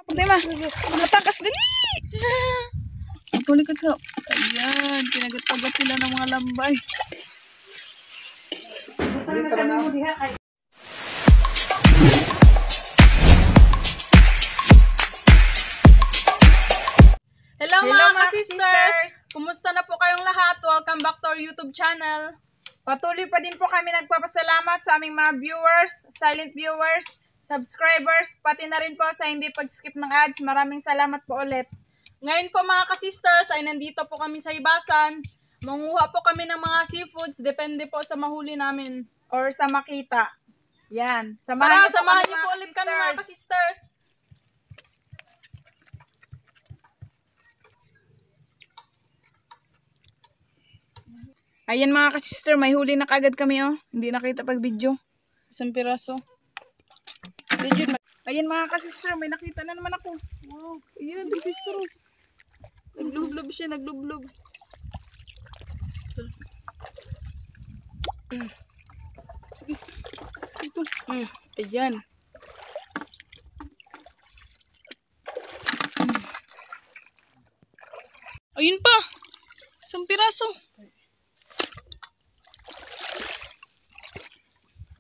Pagday ma. Matangkas dali. Pulikot ko. Ayan, kinagat-agat sila ng mga lambay. Hello mga ka-sisters! Kumusta na po kayong lahat? Welcome back to our YouTube channel. Patuloy pa din po kami nagpapasalamat sa aming mga viewers, silent viewers, subscribers, pati na rin po sa hindi pag-skip ng ads. Maraming salamat po ulit. Ngayon po mga ka-sisters ay nandito po kami sa Ibasan. Manguha po kami ng mga seafoods. Depende po sa mahuli namin. Or sa makita. Yan. Samahan niyo po mga ulit kami mga ka-sisters. Ayan mga ka-sister, may huli na kagad kami oh. Hindi nakita pag video. Isang piraso. Ayan mga ka-sister, may nakita na naman ako. Wow. Ayan, si sister. Naglublob siya, naglublob. Sige. Ito. Ayan. Ayun pa. Isang piraso.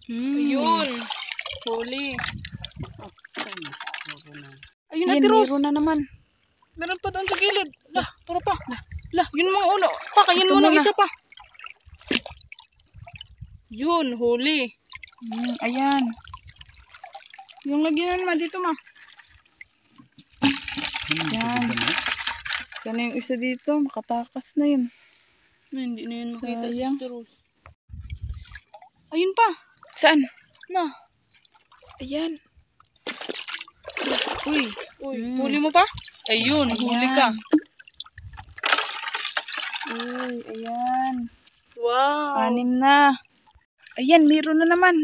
Ayun. Huli. Ayun na, Rose. Meron na naman. Meron pa doon sa gilid. Lah, tara pa. Lah, yun mga uno. Pakayin mo ng isa pa. Yun, huli. Ayan. Yung lagyan ma dito ma. Ayan. Sana yung isa dito. Makatakas na yun. Hindi na yun makita Sayang. Sister Rose. Ayun pa. Saan? Na. Ayan. Uy, huli mo pa? Ayun, huli ka. Uy, ayan. Wow. 6 na. Ayan, meron na naman.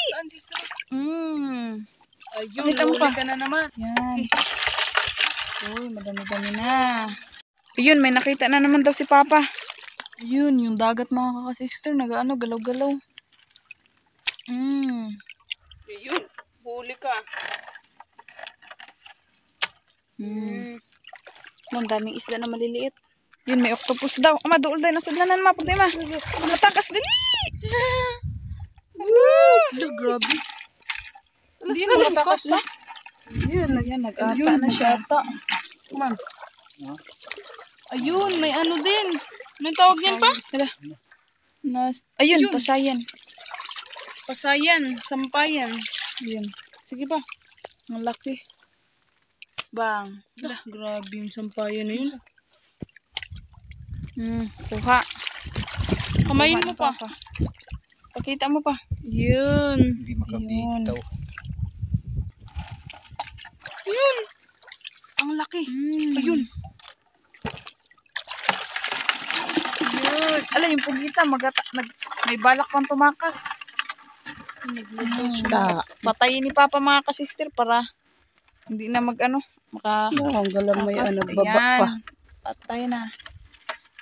Saan, Sister Rose? Ayun, Ayun, huli ka na naman. Ayan. Uy, madami-dami na. Ayun, may nakita na naman daw si Papa. Ayun, yung dagat mga kakasister, nag-ano, galaw-galaw. Ayun, huli ka. Ang daming isda na maliliit. Yun, may octopus daw. Ama, dool daw. Nasudlanan ma. Pagday ma. Matangkas dali. Ala, grabe. Hindi na matangkas na. Ayan, nag-ata na siya. Come on. Ayun, may ano din. Anong tawag yan pa? Ayun, pasayan. Pasayan, sampayan. Ayun. Sige ba? Ang laki. Bang. Ala, grabe yung sampayan na yun. Kuha. Kamayin mo pa. Pakita mo pa. Yun. Hindi makabitaw. Yun. Ang laki. Ayun. Ala, yung pugita, may balak pang tumakas. Patayin ni Papa mga kasister para hindi na mag-ano, Ang galamay takas. nagbaba Ayan. pa. Patay na.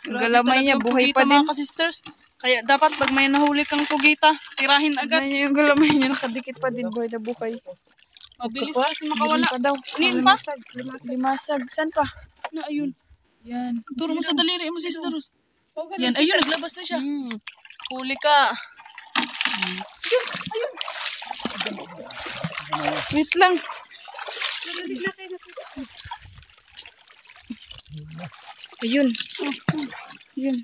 Yung Grabe galamay talaga niya, yung buhay pugita, pa din. mga ka-sisters. Kaya dapat pag may nahuli kang pugita, tirahin agad. Ayan, yung galamay niya, nakadikit pa din, buhay na buhay. Mabilis kasi makawala. Pa daw. Inin pa? Limasag. Saan pa? Na, ayun. Yan. Turo mo sa daliri mo, Sister Rose. Yan, ayun, naglabas na siya. Huli ka. Wait lang. Ayun. Ayun.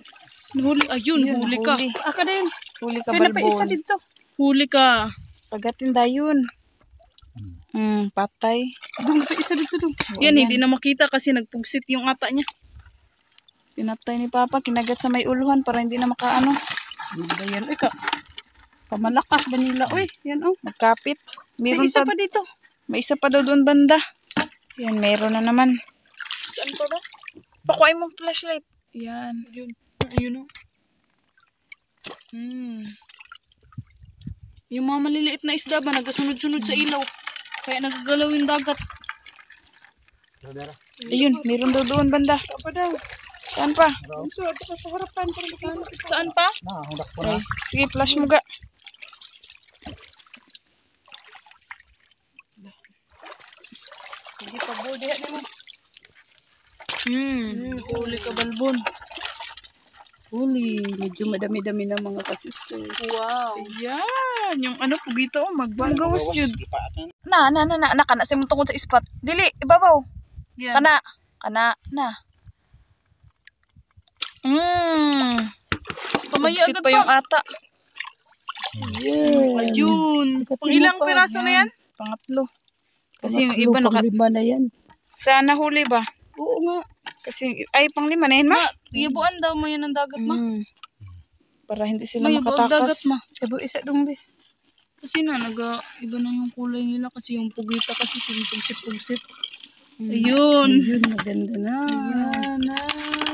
Ayun, huli ka. Aka din. Huli ka, Kaya na pa isa balbon. dito. Huli ka. Pagatin dayon. Patay. Doon pa isa dito doon. Yan, hindi na makita kasi nagpugsit yung ata niya. Pinatay ni Papa, kinagat sa may uluhan para hindi na makaano. Ano ba yan? Uy, kamalakas ba nila? Uy, yan oh. Magkapit. May Meron isa pa, pa dito. may isa pa daw doon banda. Yan, meron na naman. Saan pa ba? Pakuhay mo flashlight. Yan. Ayun. Ayun o. Yung mga maliliit na isda ba, nagkasunod-sunod sa ilaw. Kaya nagagalaw yung dagat. Ayun, meron daw doon banda. Apa daw? Saan pa? Uso, ito ka sa harapan. Saan pa? Okay. Sige, flash mo ga. Hindi pa bo diha nimo. Huli ka balbon. Huli, medyo madami-dami na mga ka-sisters. Wow. Ayan, yung ano, pugito, magbawas yun. Na, kana sa mong tungkol sa ispat. Dili, ibabaw. Yan. Kana, na. Pamaya Pagsit agad pa yung ata. Ayun. Pang ilang piraso na yan? Pangatlo. Kasi yung iba Panglima na yan. Sana huli ba? Oo nga. Kasi, ay, panglima na yun, ma. Iyabuan daw mo yan ng dagat, ma. Para hindi sila May iyabuan dagat, makatakas. ma. Sabo isa dong di. Kasi na, iba na yung kulay nila kasi yung pugita kasi sinumpugsit-pugsit. Ayun. Ayun, maganda na. Ayan na.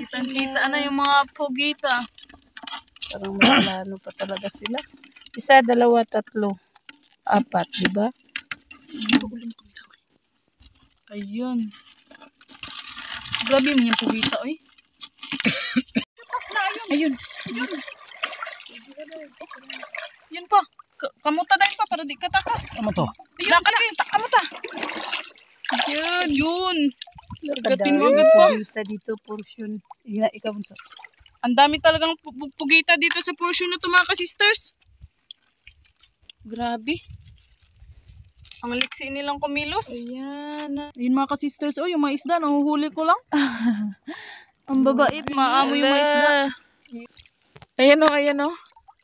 Kitang-kita na yung mga pugita. Parang makalano pa talaga sila. Isa, dalawa, tatlo, apat, di ba? Ayun. Grabe mo yung pugita, oy. Ayun. Yun pa. Kamuta dahil pa para di ka takas. Ano to? Ayun, sige. Kamuta. Ayun, yun. Gatin mo agad Kadami pa. pugita dito, portion. Ikaw mo to. Ang dami talagang pugita dito sa portion na to mga ka-sisters. Grabe. Ang liksi nilang kumilos. Ayan na. Ayun mga ka-sisters, oh, yung mga isda, nahuhuli ko lang. Ang babait, maamo yung mga isda. Ayan o, ayan o.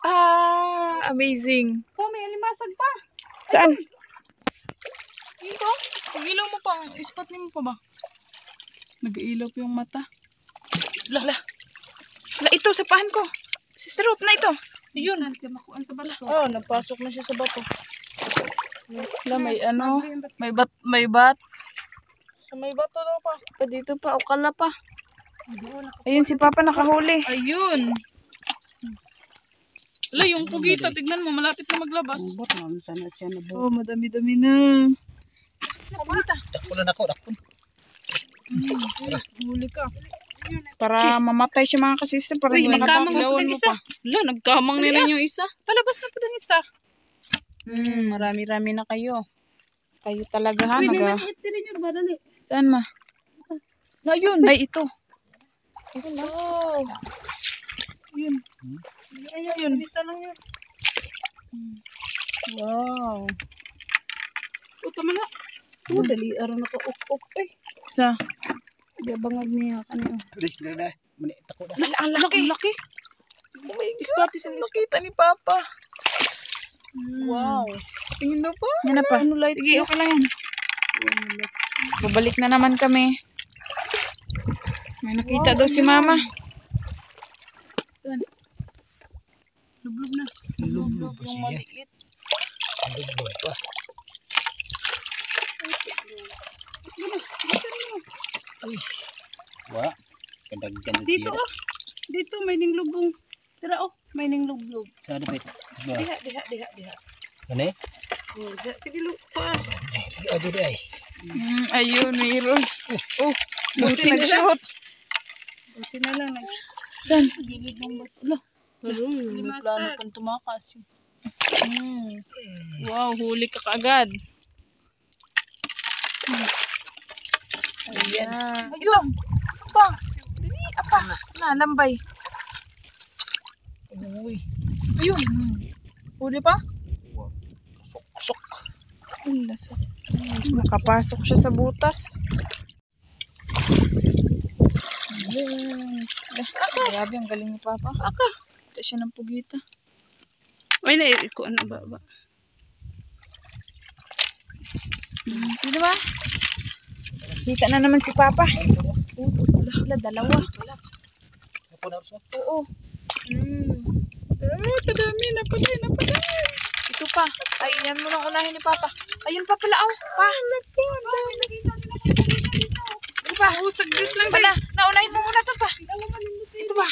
Ah, amazing. Oh, may alimasag pa. Saan? Dito, pagilaw mo pa, ispat niyo mo pa ba? Nag-iilap yung mata. La, ito, sapahan ko. Sister Ruth, na ito. Ayun. Oh, nagpasok na siya sa bato. La, may ano, may bat. Sa may bato daw pa. Pa dito pa, ukala pa. Ayun, si Papa nakahuli. Ayun. Ala, yung pugita, tignan mo, malapit na maglabas. Bot, sana siya na bo. Oh, madami-dami na. Dakpulan ako, dakpun. Huli ka. Para mamatay siya mga kasista. Para Uy, hindi nagkamang makatakas. na isa. Ala, nagkamang na rin yung isa. Palabas na pa ng isa. Marami-rami na kayo. Kayo talaga ha. Uy, Naga... naman itirin yun ba? Dali. Saan ma? Ayun. Ay, ito. Ito. Yun. Ayun. Dito lang yun. Wow. O, tama na. Oh, dali. Araw na ka. Ok. Ay, Sa? gabangag niya kanina. Dali, dali. Mani, tako na. Ang laki. Ang laki. Ispati sa nakita ni Papa. Wow. Tingin mo po. Yan na pa. Sige, okay lang yan. Babalik na naman kami. May nakita daw si Mama. Lublob na. Lublob pa Yung siya. maliit. Lublob pa. Uy. Wa. Kadaggan na Dito, siya. oh. Dito, may ninglubong. Tira, oh. May ninglubog. Sa ano ba? Diba? Diha. Ano eh? Oh, sige, lupa. Ado di ay. Ayun, mayroon. Oh, buti nag-shoot. Buti na lang. Saan? Gilid ng bato. Ala. Pero may plano pang tumakas. Wow, huli ka kaagad. Ayan. Ayun. Pa. Dili, apa. Na, lambay. Uy. Ayun. Huli pa? Kusok. Ay, lasa. Nakapasok siya sa butas. Ayun. Grabe, ang galing ni Papa. Aka. Ito siya ng pugita. Ay, ko ano ba? Di ba? Kita na naman si Papa. Wala, dalawa. Ako na siya. Oo. Padami, napaday. Ito pa. Ay, yan mo lang unahin ni Papa. Ayun pa pala, oh. Pa. Ito pa. Saglit lang. Pala, naunahin mo muna ito pa. Ito pa.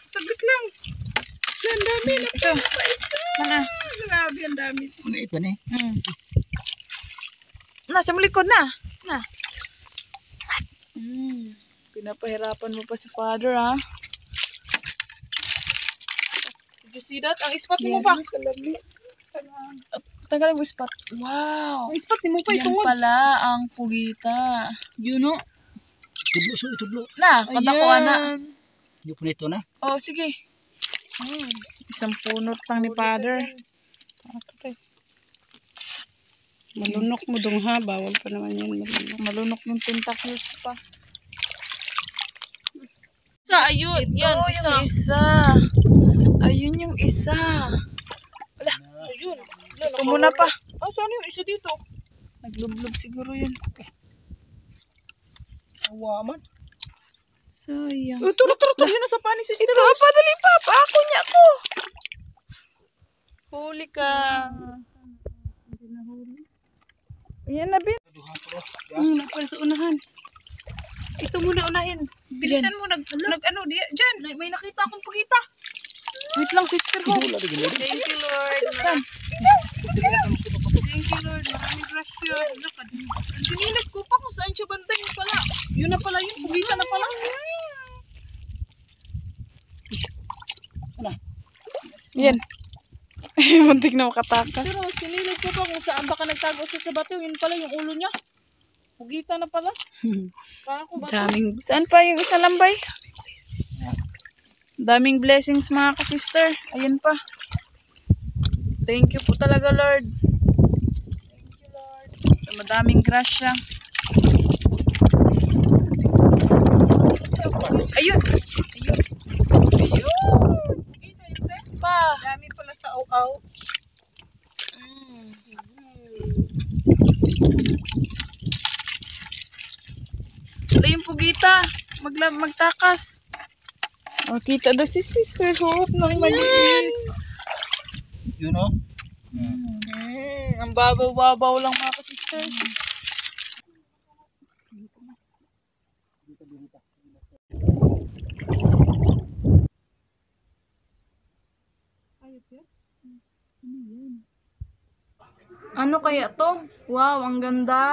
Saglit lang. Ang dami na. Ito. Mana? Grabe, ang dami. Maliit ba na eh? Nasa mo likod na. Na. Pinapahirapan mo pa si Father, ha? Did you see that? Ang ispat mo pa. Tagal mo spot. Wow. Ang spot ni mo pa Yan itungod. pala ang pugita. Yun o. Tudlo so tudlo. Na, katako na. Yung po nito na. Oh, sige. Isang punot pang ni father. Malunok mo dong ha, bawal pa naman yan. Malunok. Malunok yung tentacles pa. Ayun. Ito Yan, yung isa. Ayun yung isa. Ayun. Ito muna pa. Ah, saan yung isa dito? Naglublob siguro yun. Awaman. Sayang. Turo. Yun na sa pani sister. Ito, padali pa. Paako niya ko. Huli ka. Ayan na, Bin. Napal sa unahan. Ito muna unahin. Bilisan mo, nag-ano, dyan. May nakita akong pagkita. Wait lang, sister ko. Thank you, Lord. Thank you, Lord. Maraming grasya. Sininag ko pa kung saan siya banda yun pala. Yun na pala yun. Pugita na pala. Yan. Muntik na makatakas. Pero sininag ko pa kung saan baka nagtago sa batiw. Yun pala yung ulo niya. Pugita na pala. Kaya ko ba? Daming Saan pa yung isa lambay? Daming blessings mga ka-sister. Ayan pa. Thank you po talaga, Lord. Thank you, Lord. Sa madaming grasya. Ayun. Pa. dami pala sa aw-aw. Wala yung pugita. Magtakas. Oh, kita daw si Sister Hope ng maliit. Yun o. Ang babaw-babaw lang mga ka-sister. Ano kaya to? Wow, ang ganda.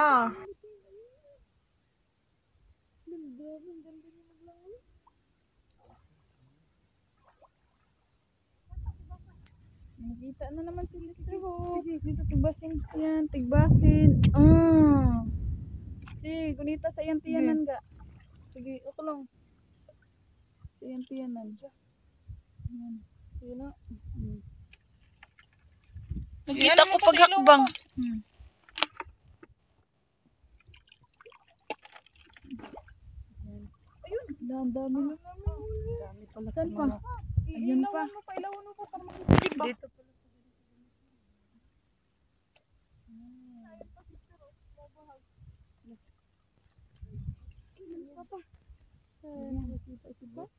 Nakita na naman si Sister Hope. Dito tigbasin yan, tigbasin. Sige, gunita sa iyang tiyanan ga. Sige, ako lang. Sa iyang tiyanan. Yan. Sige na. Nakita ko paghakbang. Ayun, dami na naman. Dami pala. Saan pa? Ayun pa. Ilawan mo pa para makikita. Dito pala.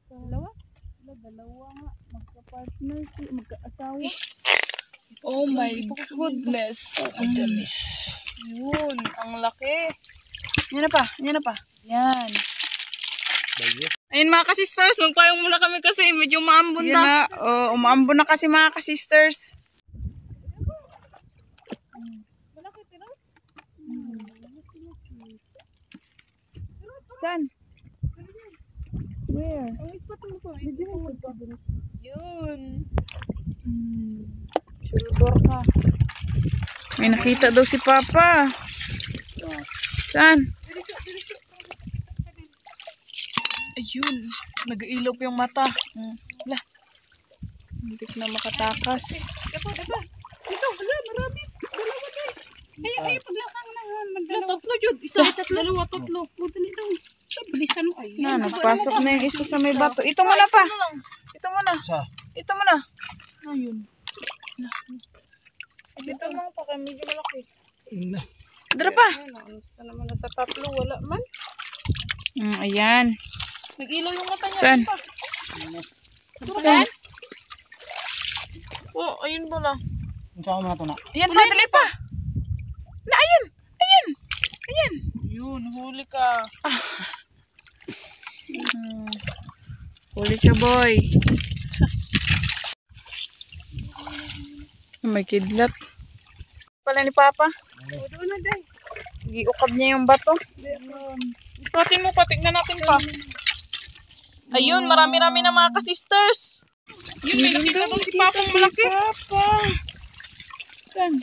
Dalawa? Dalawa nga. Magka-partner. Magka-asawa. Oh my goodness. Adamis. Yun. Ang laki. Yan na pa. Yan na pa. Yan. Ayun mga ka-sisters, magpayong muna kami kasi medyo maambon Yan na. na. Umaambon na kasi mga ka-sisters. Saan? Where? Ang ispat mo pa. Yun. Silver ka. May nakita daw si Papa. Saan? Ayun. Nag-iilop yung mata. Wala. Hindi na makatakas. Ito, wala, marami. Dalawa din. Ay, paglakang naman. Tatlo jud. Isa, dalawa, tatlo. Madali lang. Bilisan mo. Ay, Na, napasok na yung isa sa may bato. Ito muna pa. Ito muna. Sa. Ito muna. Ayun. Ito mga pa kaya medyo malaki. Na. Dara pa. Sa naman na sa tatlo, wala man. Ayan. Nag-ilaw yung mata niya. Saan? Saan? Oh, ayun pala. Ang sama mo na ito na. Ayan pa, dali pa. Na, ayan. Ayan. Ayan. Yun, huli ka. Huli siya, boy. May kidlat. Pala ni Papa. Doon na din. Giukab niya yung bato. Ispatin mo pa, tignan natin pa. Ayun, marami-rami na mga ka-sisters. Yun, may nakita daw si Papa malaki. Papa. Saan?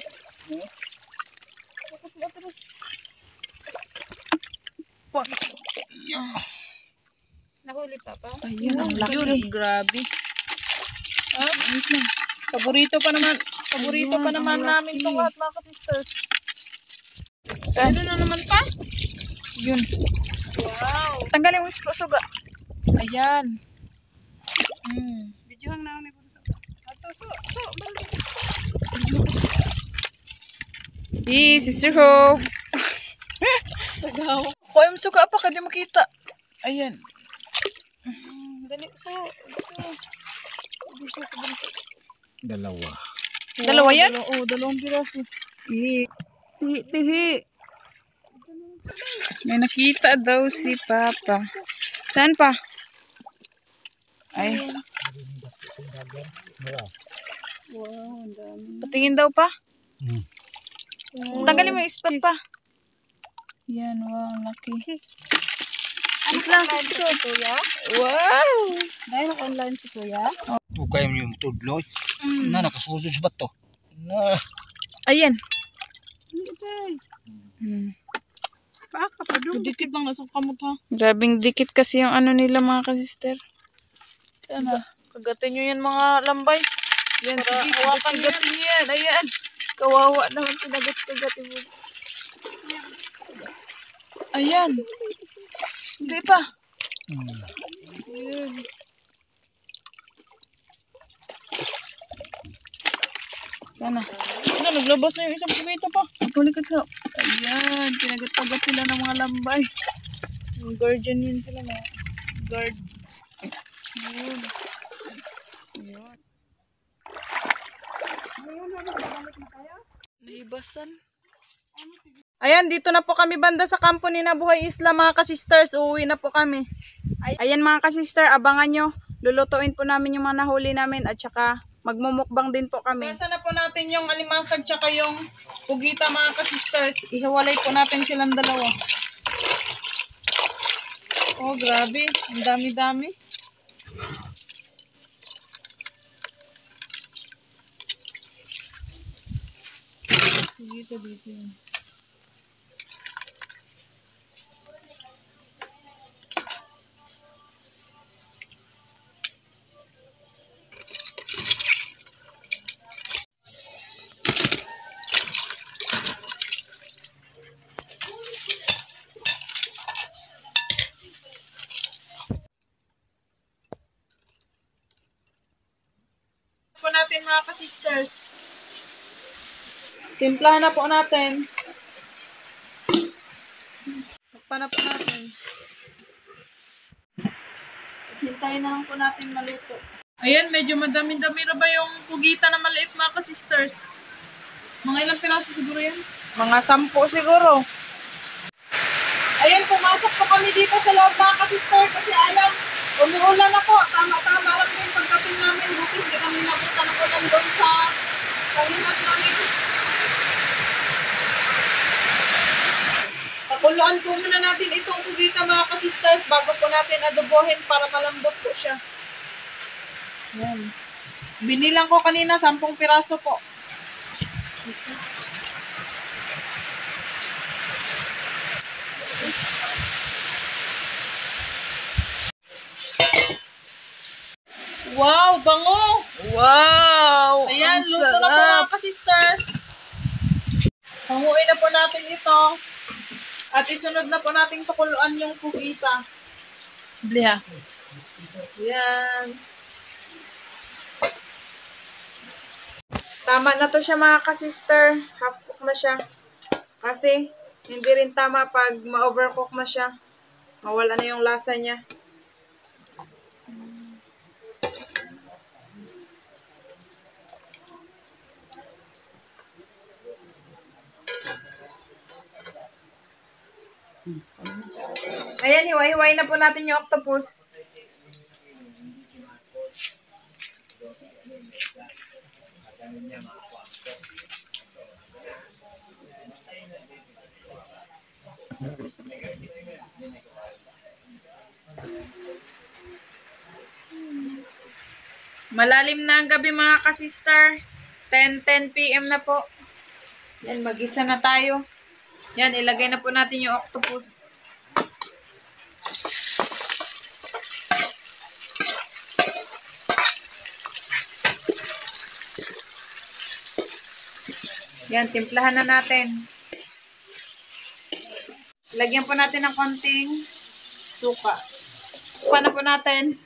Nahuli pa pa. Ayun, ang laki. Grabe. Paborito pa naman. Paborito pa naman namin itong lahat mga ka-sisters. Saan? Ano na naman pa? Yun. Wow. Tanggalin mo yung suga. Ayan. Videohang naon ni po. Ato so balik. Sister Hope. Tagaw. Kuha yung suga pa, hindi makita. Ayan. Dali so. Dalawa. Dalawa yan? Oo, dalawang piraso. Tihi. May nakita daw si Papa. Saan pa? Ay. Wow, ang dami. Patingin daw pa. Hmm. Tanggalin mo yung spot pa. Yan, wow, ang laki. Ano lang si Kuya? Wow! Dahil online si Kuya. Tukay mo yung tudloy. Na, nakasusod sa bato. Na. Ayan. Hindi. Hmm. Paaka pa doon. Dikit lang nasa kamot ha. Grabing dikit kasi yung ano nila mga kasister. Sana. Kagatin nyo yan mga lambay. Yan, sige. Kagatin nyo yan. Ayan. Kawawa naman kinagat-kagatin mo. Ayan. Hindi pa. Ayan. Sana. Ano, naglabas na yung isang pugito pa. Balik ka. Ayan. Kinagat-kagat sila ng mga lambay. Yung guardian yun sila na. Guard. Ayan. Ayan. Nahibasan. Ayan, dito na po kami banda sa kampo ni Nabuhay Isla mga ka-sisters. Uuwi na po kami. Ayan mga kasister, abangan nyo. Lulutuin po namin yung mga nahuli namin at saka magmumukbang din po kami. Basa na po natin yung alimasag tsaka yung pugita mga ka-sisters. Ihiwalay po natin silang dalawa. Oh, grabe. Ang dami-dami. Pugita dito yun. Po natin mga ka-sisters. Timplahan na po natin. Takpan na po natin. Hintayin na lang po natin maluto. Ayan, medyo madami-dami na ba yung pugita na maliit mga ka-sisters? Mga ilang piraso siguro yan? Mga 10 siguro. Ayan, pumasok po kami dito sa loob mga ka-sister kasi alam, umuulan na po. Tama-tama lang din pagdating namin. Buti hindi kami nabutan ng ulan doon sa kahimas namin. Pakuluan po muna natin itong pugita mga ka-sisters bago po natin adobohin para malambot po siya. Ayan. Binilang ko kanina 10 piraso po. Wow, bango! Wow! Ayan, ang luto na po sarap. mga ka-sisters. Panguin na po natin ito. At isunod na po natin pakuluan yung pugita. Bliha. Ayan. Tama na to siya mga kasister. Half cook na siya. Kasi hindi rin tama pag ma-overcook na siya. Mawala na yung lasa niya. Ayan, hiwa-hiwain na po natin yung octopus. Malalim na ang gabi mga kasister. 10 p.m. na po. Yan, mag-isa na tayo. Yan, ilagay na po natin yung octopus. Yan, timplahan na natin. Lagyan po natin ng konting suka. Suka na po natin.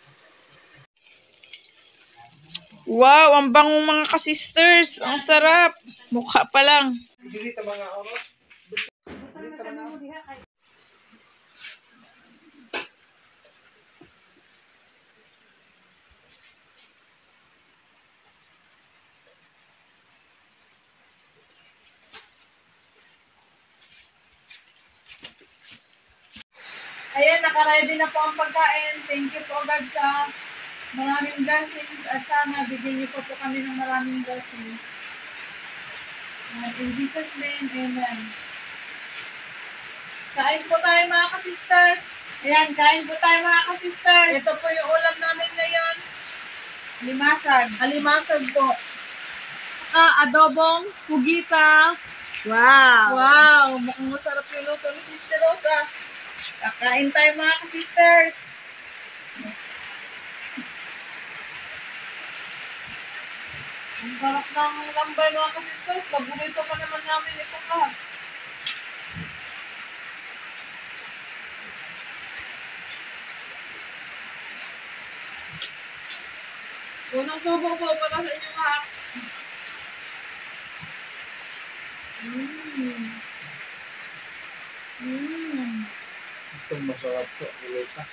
Wow, ang bangong mga ka-sisters. Ang sarap. Mukha pa lang. Ayan, nakaready na po ang pagkain. Thank you po agad sa maraming blessings at sana bigyan niyo po kami ng maraming blessings. In Jesus' name, amen. Kain po tayo mga ka-sisters. Ayan, kain po tayo mga ka-sisters. Ito po yung ulam namin ngayon. Alimasag. Alimasag po. Adobong pugita. Wow. Wow, mukhang masarap yung luto ni Sister Rosa. Kakain tayo mga ka-sisters. Ang sarap ng lambay mga ka-sisters. Paborito pa naman namin itong lahat. Unang subo po para sa inyo lahat. Itong masarap po. Kulita.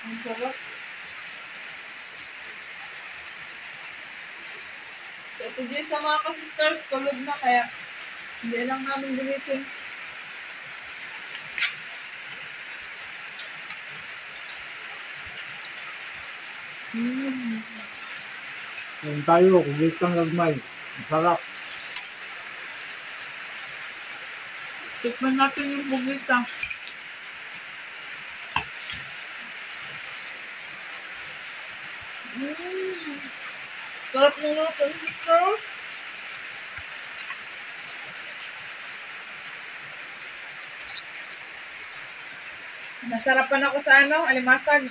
Ang sarap. Ito dyan sa mga ka-sisters, tulog na kaya hindi lang namin gamitin. Yan tayo. Kulitang lagmay. Masarap. Tikman natin yung bugita. Sarap ng luto ni Sister. Nasarapan ako sa alimasag.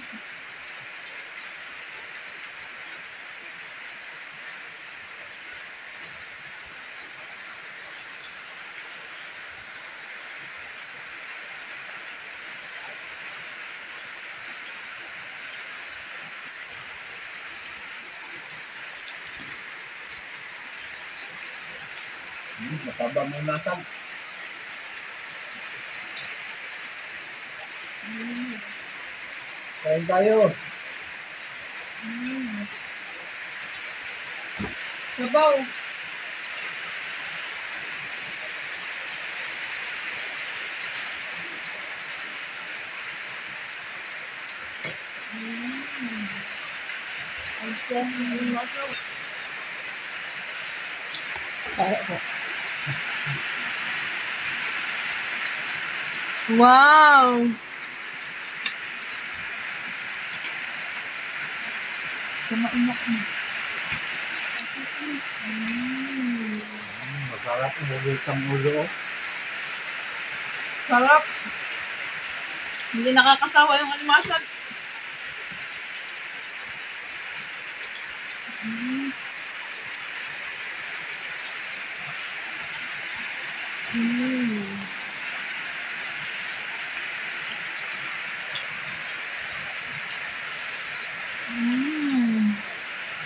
Mataba mo nasag. Kain tayo. Sabaw. Ang sarap ng masaw. Wow! Kumainak mo. Masarap ang kulitang ulo. Sarap. Hindi nakakasawa yung alimasag.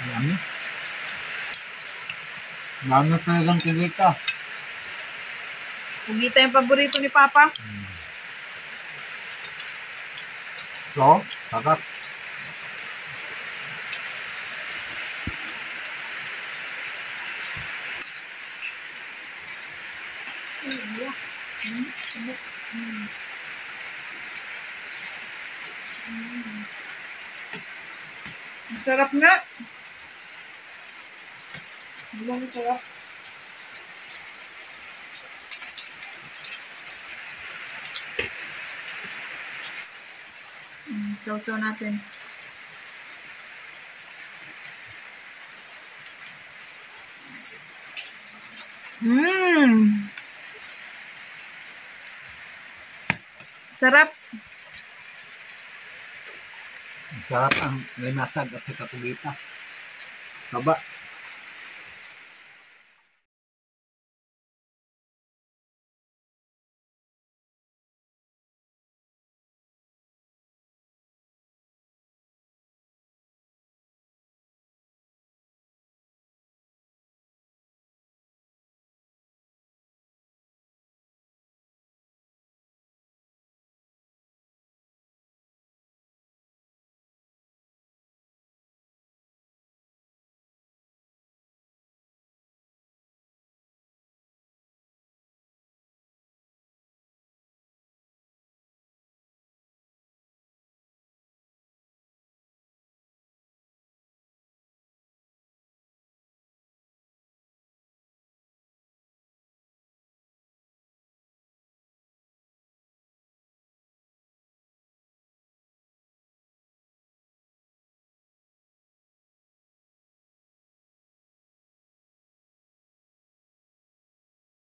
Yummy. Yummy pa lang kulita. Pugita yung paborito ni Papa. So, sarap. Sarap nga. Ang sarap. Sausaw natin. Sarap. Sarap ang limasag at sa kapugita. Saba.